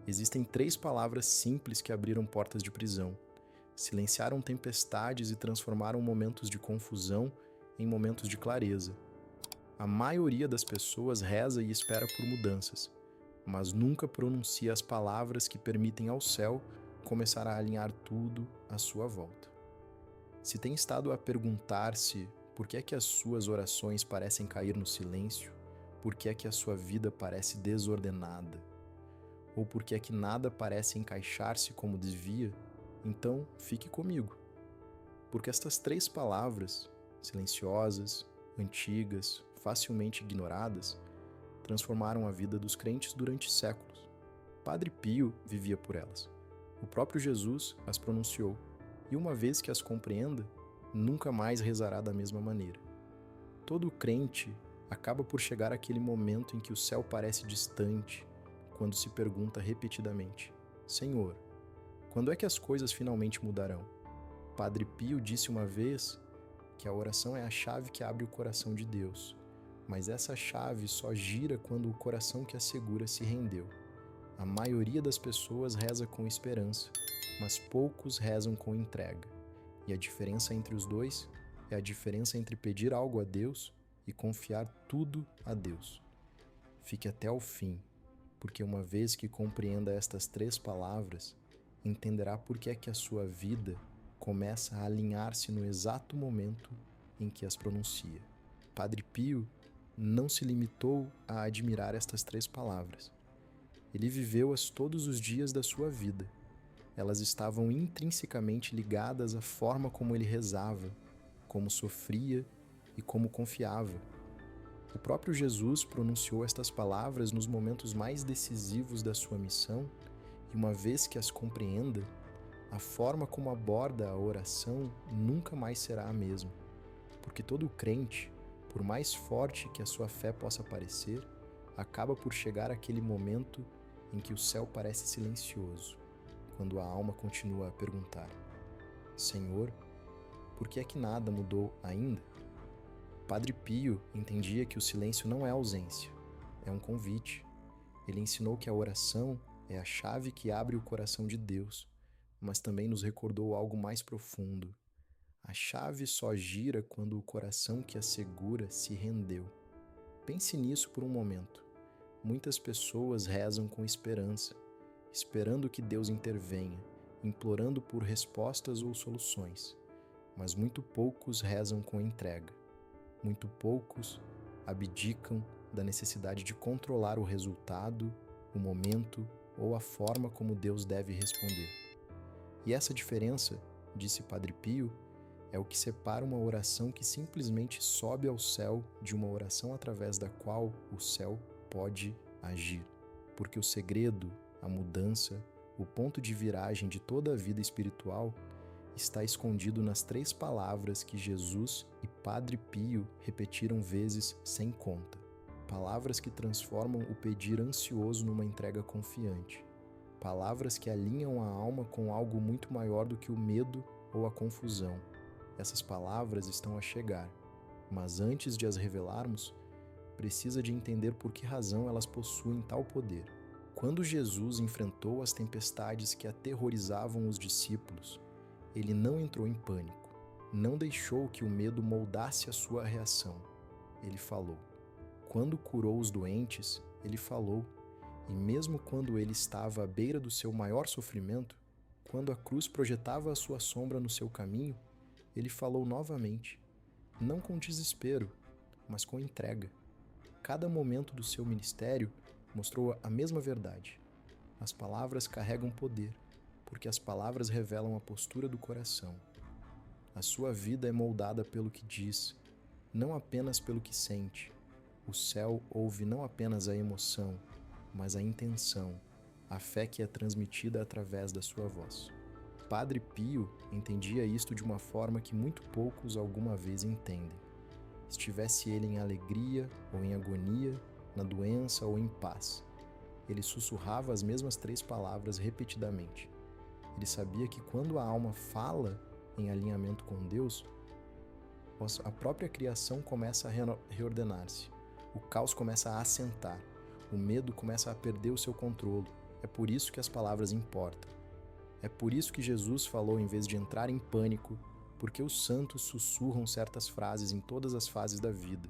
Existem 3 palavras simples que abriram portas de prisão, silenciaram tempestades e transformaram momentos de confusão em momentos de clareza. A maioria das pessoas reza e espera por mudanças, mas nunca pronuncia as palavras que permitem ao céu começar a alinhar tudo à sua volta. Se tem estado a perguntar-se por que é que as suas orações parecem cair no silêncio, por que é que a sua vida parece desordenada, ou por que é que nada parece encaixar-se como devia, então fique comigo. Porque estas 3 palavras, silenciosas, antigas, facilmente ignoradas, transformaram a vida dos crentes durante séculos. Padre Pio vivia por elas. O próprio Jesus as pronunciou, e uma vez que as compreenda, nunca mais rezará da mesma maneira. Todo crente acaba por chegar àquele momento em que o céu parece distante, quando se pergunta repetidamente: Senhor, quando é que as coisas finalmente mudarão? Padre Pio disse uma vez que a oração é a chave que abre o coração de Deus, mas essa chave só gira quando o coração que a segura se rendeu. A maioria das pessoas reza com esperança, mas poucos rezam com entrega. E a diferença entre os dois é a diferença entre pedir algo a Deus e confiar tudo a Deus. Fique até o fim, porque uma vez que compreenda estas 3 palavras, entenderá por que é que a sua vida começa a alinhar-se no exato momento em que as pronuncia. Padre Pio não se limitou a admirar estas 3 palavras. Ele viveu-as todos os dias da sua vida. Elas estavam intrinsecamente ligadas à forma como ele rezava, como sofria e como confiava. O próprio Jesus pronunciou estas palavras nos momentos mais decisivos da sua missão, e uma vez que as compreenda, a forma como aborda a oração nunca mais será a mesma, porque todo crente, por mais forte que a sua fé possa parecer, acaba por chegar àquele momento em que o céu parece silencioso, quando a alma continua a perguntar: Senhor, por que é que nada mudou ainda? Padre Pio entendia que o silêncio não é ausência, é um convite. Ele ensinou que a oração é a chave que abre o coração de Deus, mas também nos recordou algo mais profundo. A chave só gira quando o coração que a segura se rendeu. Pense nisso por um momento. Muitas pessoas rezam com esperança, esperando que Deus intervenha, implorando por respostas ou soluções. Mas muito poucos rezam com entrega. Muito poucos abdicam da necessidade de controlar o resultado, o momento ou a forma como Deus deve responder. E essa diferença, disse Padre Pio, é o que separa uma oração que simplesmente sobe ao céu de uma oração através da qual o céu pode agir. Porque o segredo, a mudança, o ponto de viragem de toda a vida espiritual está escondido nas 3 palavras que Jesus e Padre Pio repetiram vezes sem conta. Palavras que transformam o pedir ansioso numa entrega confiante. Palavras que alinham a alma com algo muito maior do que o medo ou a confusão. Essas palavras estão a chegar, mas antes de as revelarmos, precisa de entender por que razão elas possuem tal poder. Quando Jesus enfrentou as tempestades que aterrorizavam os discípulos, ele não entrou em pânico, não deixou que o medo moldasse a sua reação. Ele falou. Quando curou os doentes, ele falou. E mesmo quando ele estava à beira do seu maior sofrimento, quando a cruz projetava a sua sombra no seu caminho, ele falou novamente, não com desespero, mas com entrega. Cada momento do seu ministério mostrou a mesma verdade. As palavras carregam poder, porque as palavras revelam a postura do coração. A sua vida é moldada pelo que diz, não apenas pelo que sente. O céu ouve não apenas a emoção, mas a intenção, a fé que é transmitida através da sua voz. Padre Pio entendia isto de uma forma que muito poucos alguma vez entendem. Estivesse ele em alegria ou em agonia, na doença ou em paz, ele sussurrava as mesmas 3 palavras repetidamente. Ele sabia que quando a alma fala em alinhamento com Deus, a própria criação começa a reordenar-se, o caos começa a assentar, o medo começa a perder o seu controle É por isso que as palavras importam. É por isso que Jesus falou em vez de entrar em pânico, porque os santos sussurram certas frases em todas as fases da vida,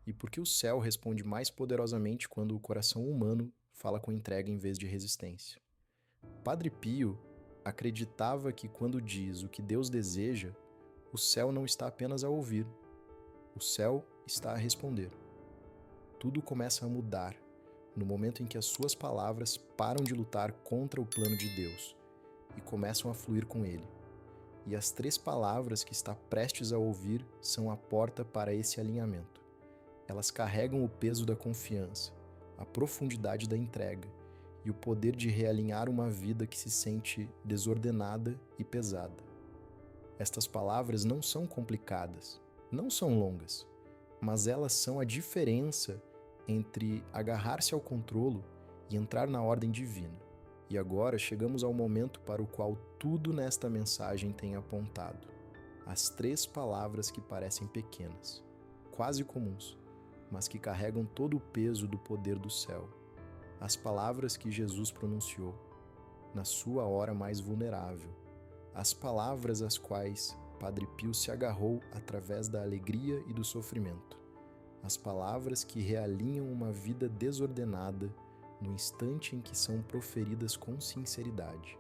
e porque o céu responde mais poderosamente quando o coração humano fala com entrega em vez de resistência. Padre Pio acreditava que quando diz o que Deus deseja, o céu não está apenas a ouvir, o céu está a responder. Tudo começa a mudar no momento em que as suas palavras param de lutar contra o plano de Deus e começam a fluir com ele. E as 3 palavras que está prestes a ouvir são a porta para esse alinhamento. Elas carregam o peso da confiança, a profundidade da entrega e o poder de realinhar uma vida que se sente desordenada e pesada. Estas palavras não são complicadas, não são longas, mas elas são a diferença entre agarrar-se ao controlo e entrar na ordem divina. E agora chegamos ao momento para o qual tudo nesta mensagem tem apontado. As 3 palavras que parecem pequenas, quase comuns, mas que carregam todo o peso do poder do céu. As palavras que Jesus pronunciou na sua hora mais vulnerável. As palavras às quais Padre Pio se agarrou através da alegria e do sofrimento. As palavras que realinham uma vida desordenada no instante em que são proferidas com sinceridade.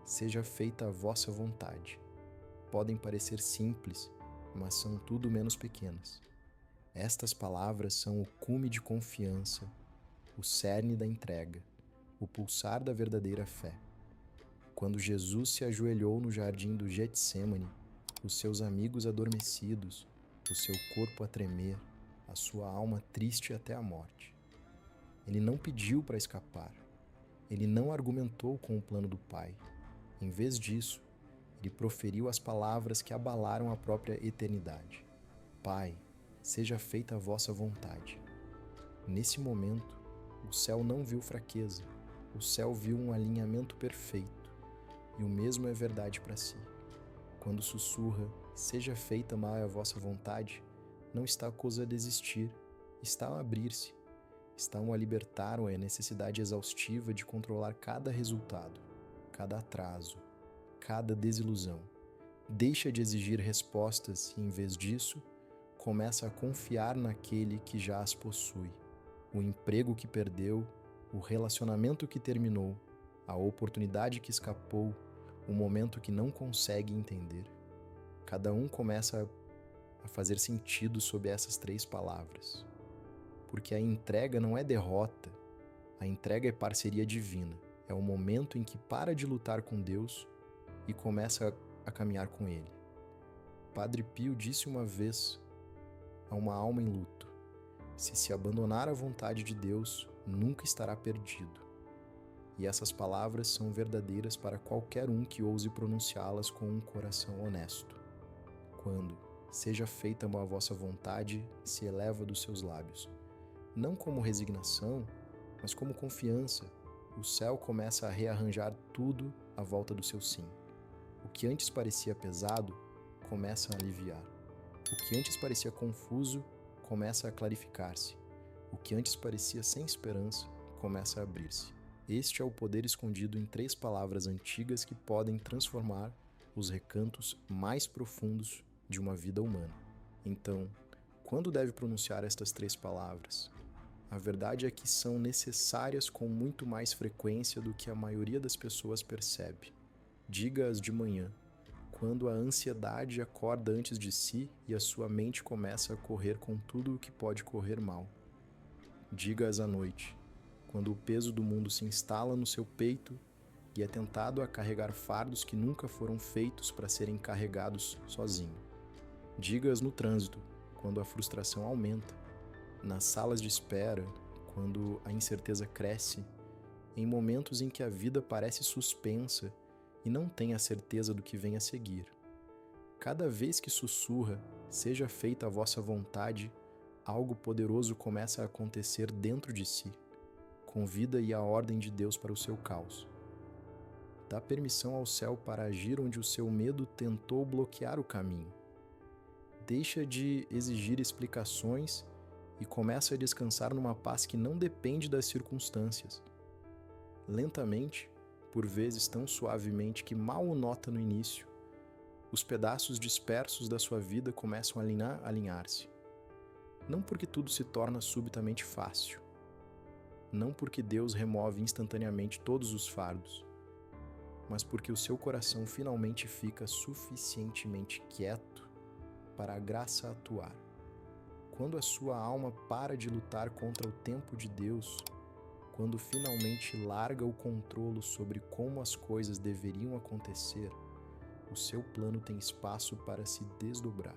Seja feita a vossa vontade. Podem parecer simples, mas são tudo menos pequenas. Estas palavras são o cume de confiança, o cerne da entrega, o pulsar da verdadeira fé. Quando Jesus se ajoelhou no jardim do Getsêmani, os seus amigos adormecidos, o seu corpo a tremer, a sua alma triste até a morte. Ele não pediu para escapar. Ele não argumentou com o plano do Pai. Em vez disso, ele proferiu as palavras que abalaram a própria eternidade. Pai, seja feita a vossa vontade. Nesse momento, o céu não viu fraqueza. O céu viu um alinhamento perfeito. E o mesmo é verdade para si. Quando sussurra, seja feita a vossa vontade, não está coisa a desistir, está a abrir-se. Estão a libertar a necessidade exaustiva de controlar cada resultado, cada atraso, cada desilusão. Deixa de exigir respostas e, em vez disso, começa a confiar naquele que já as possui. O emprego que perdeu, o relacionamento que terminou, a oportunidade que escapou, o momento que não consegue entender. Cada um começa a fazer sentido sob essas 3 palavras. Porque a entrega não é derrota, a entrega é parceria divina. É o momento em que para de lutar com Deus e começa a caminhar com Ele. Padre Pio disse uma vez a uma alma em luto: se abandonar à vontade de Deus, nunca estará perdido. E essas palavras são verdadeiras para qualquer um que ouse pronunciá-las com um coração honesto. Quando seja feita a vossa vontade, se eleva dos seus lábios. Não como resignação, mas como confiança, o céu começa a rearranjar tudo à volta do seu sim. O que antes parecia pesado, começa a aliviar. O que antes parecia confuso, começa a clarificar-se. O que antes parecia sem esperança, começa a abrir-se. Este é o poder escondido em 3 palavras antigas que podem transformar os recantos mais profundos de uma vida humana. Então, quando deve pronunciar estas 3 palavras? A verdade é que são necessárias com muito mais frequência do que a maioria das pessoas percebe. Diga-as de manhã, quando a ansiedade acorda antes de si e a sua mente começa a correr com tudo o que pode correr mal. Diga-as à noite, quando o peso do mundo se instala no seu peito e é tentado a carregar fardos que nunca foram feitos para serem carregados sozinho. Diga-as no trânsito, quando a frustração aumenta, nas salas de espera, quando a incerteza cresce, em momentos em que a vida parece suspensa e não tem a certeza do que vem a seguir. Cada vez que sussurra, seja feita a vossa vontade, algo poderoso começa a acontecer dentro de si. Convida e a ordem de Deus para o seu caos. Dá permissão ao céu para agir onde o seu medo tentou bloquear o caminho. Deixa de exigir explicações e começa a descansar numa paz que não depende das circunstâncias. Lentamente, por vezes tão suavemente que mal o nota no início, os pedaços dispersos da sua vida começam a alinhar-se. Não porque tudo se torna subitamente fácil, não porque Deus remove instantaneamente todos os fardos, mas porque o seu coração finalmente fica suficientemente quieto para a graça atuar. Quando a sua alma para de lutar contra o tempo de Deus, quando finalmente larga o controle sobre como as coisas deveriam acontecer, o seu plano tem espaço para se desdobrar.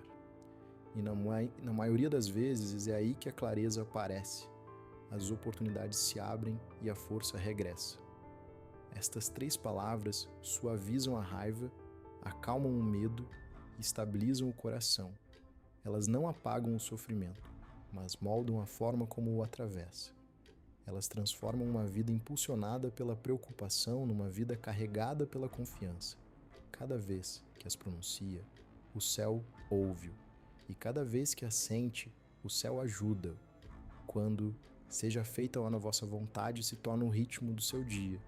E na maioria das vezes é aí que a clareza aparece, as oportunidades se abrem e a força regressa. Estas 3 palavras suavizam a raiva, acalmam o medo e estabilizam o coração. Elas não apagam o sofrimento, mas moldam a forma como o atravessa. Elas transformam uma vida impulsionada pela preocupação numa vida carregada pela confiança. Cada vez que as pronuncia, o céu ouve-o, e cada vez que as sente, o céu ajuda-o. Quando seja feita a vossa vontade se torna o ritmo do seu dia.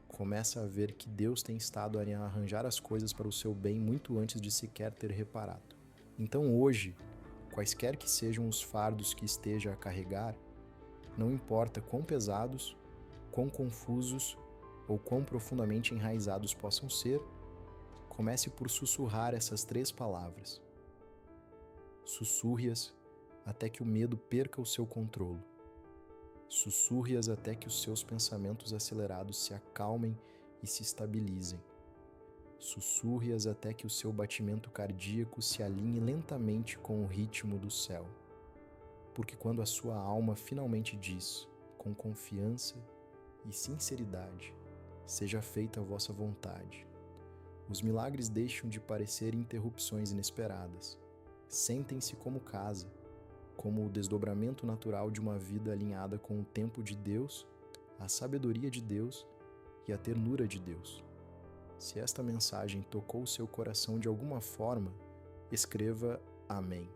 Começa a ver que Deus tem estado a arranjar as coisas para o seu bem muito antes de sequer ter reparado. Então hoje, quaisquer que sejam os fardos que esteja a carregar, não importa quão pesados, quão confusos ou quão profundamente enraizados possam ser, comece por sussurrar essas 3 palavras. Sussurre-as até que o medo perca o seu controle. Sussurre-as até que os seus pensamentos acelerados se acalmem e se estabilizem. Sussurre-as até que o seu batimento cardíaco se alinhe lentamente com o ritmo do céu. Porque quando a sua alma finalmente diz, com confiança e sinceridade, seja feita a vossa vontade, os milagres deixam de parecer interrupções inesperadas. Sentem-se como casa, como o desdobramento natural de uma vida alinhada com o tempo de Deus, a sabedoria de Deus e a ternura de Deus. Se esta mensagem tocou o seu coração de alguma forma, escreva Amém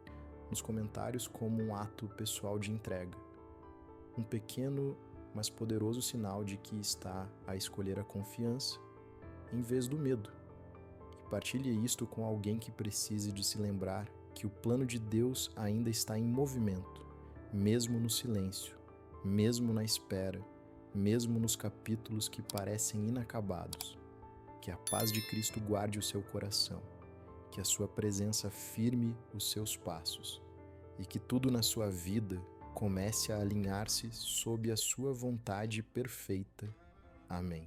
nos comentários como um ato pessoal de entrega. Um pequeno, mas poderoso sinal de que está a escolher a confiança em vez do medo. E partilhe isto com alguém que precise de se lembrar que o plano de Deus ainda está em movimento, mesmo no silêncio, mesmo na espera, mesmo nos capítulos que parecem inacabados. Que a paz de Cristo guarde o seu coração, que a sua presença firme os seus passos e que tudo na sua vida comece a alinhar-se sob a sua vontade perfeita. Amém.